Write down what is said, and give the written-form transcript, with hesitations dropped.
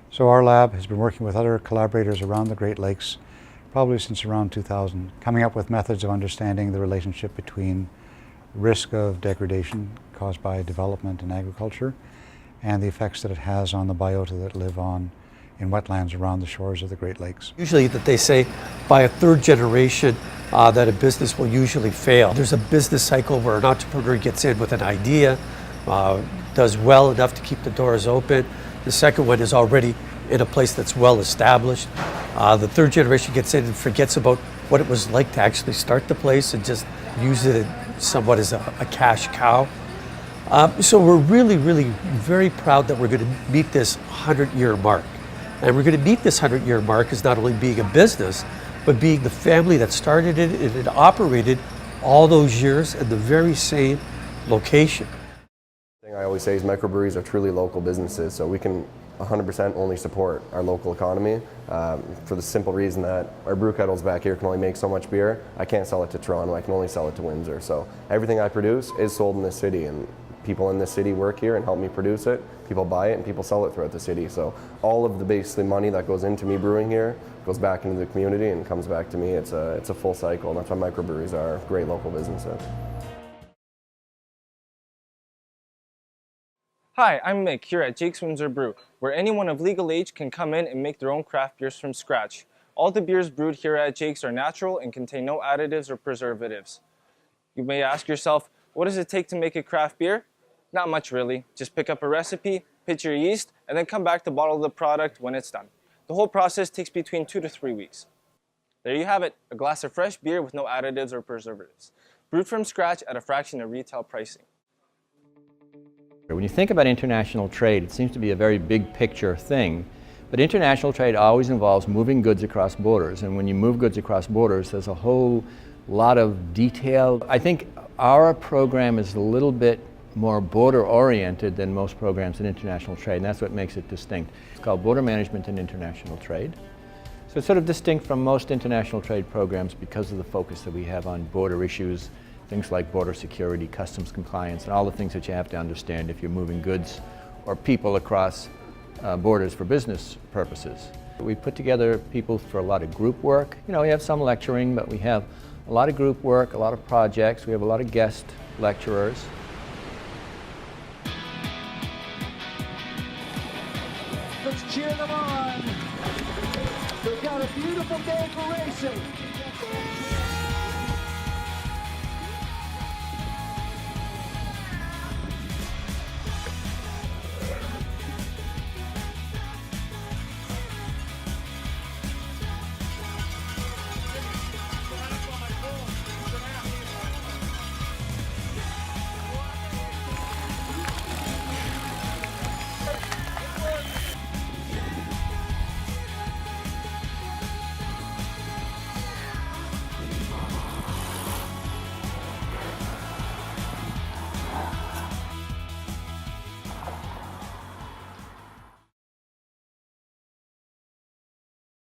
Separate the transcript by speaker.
Speaker 1: So our lab has been working with other collaborators around the Great Lakes probably since around 2000, coming up with methods of understanding the relationship between risk of degradation caused by development and agriculture and the effects that it has on the biota that live on in wetlands around the shores of the Great Lakes.
Speaker 2: Usually that they say by a third generation that a business will usually fail. There's a business cycle where an entrepreneur gets in with an idea, does well enough to keep the doors open. The second one is already in a place that's well established. The third generation gets in and forgets about what it was like to actually start the place and just use it somewhat as a cash cow. So we're really, really very proud that we're going to meet this 100-year mark. And we're going to meet this 100-year mark as not only being a business, but being the family that started it and it operated all those years in the very same location.
Speaker 3: The thing I always say is microbreweries are truly local businesses, so we can 100% only support our local economy for the simple reason that our brew kettles back here can only make so much beer. I can't sell it to Toronto, I can only sell it to Windsor. So everything I produce is sold in this city, and people in this city work here and help me produce it. People buy it and people sell it throughout the city. So all of the basically money that goes into me brewing here goes back into the community and comes back to me. It's a full cycle, and that's why microbreweries are great local businesses.
Speaker 4: Hi, I'm Mick here at Jake's Windsor Brew, where anyone of legal age can come in and make their own craft beers from scratch. All the beers brewed here at Jake's are natural and contain no additives or preservatives. You may ask yourself, what does it take to make a craft beer? Not much really. Just pick up a recipe, pitch your yeast, and then come back to bottle the product when it's done. The whole process takes between 2 to 3 weeks. There you have it, a glass of fresh beer with no additives or preservatives, brewed from scratch at a fraction of retail pricing.
Speaker 5: When you think about international trade, it seems to be a very big picture thing, but international trade always involves moving goods across borders, and when you move goods across borders, there's a whole lot of detail. I think our program is a little bit more border-oriented than most programs in international trade, and that's what makes it distinct. It's called Border Management in International Trade. So it's sort of distinct from most international trade programs because of the focus that we have on border issues, things like border security, customs compliance, and all the things that you have to understand if you're moving goods or people across borders for business purposes. We put together people for a lot of group work. You know, we have some lecturing, but we have a lot of group work, a lot of projects. We have a lot of guest lecturers.
Speaker 6: Let's cheer them on. They've got a beautiful day for racing.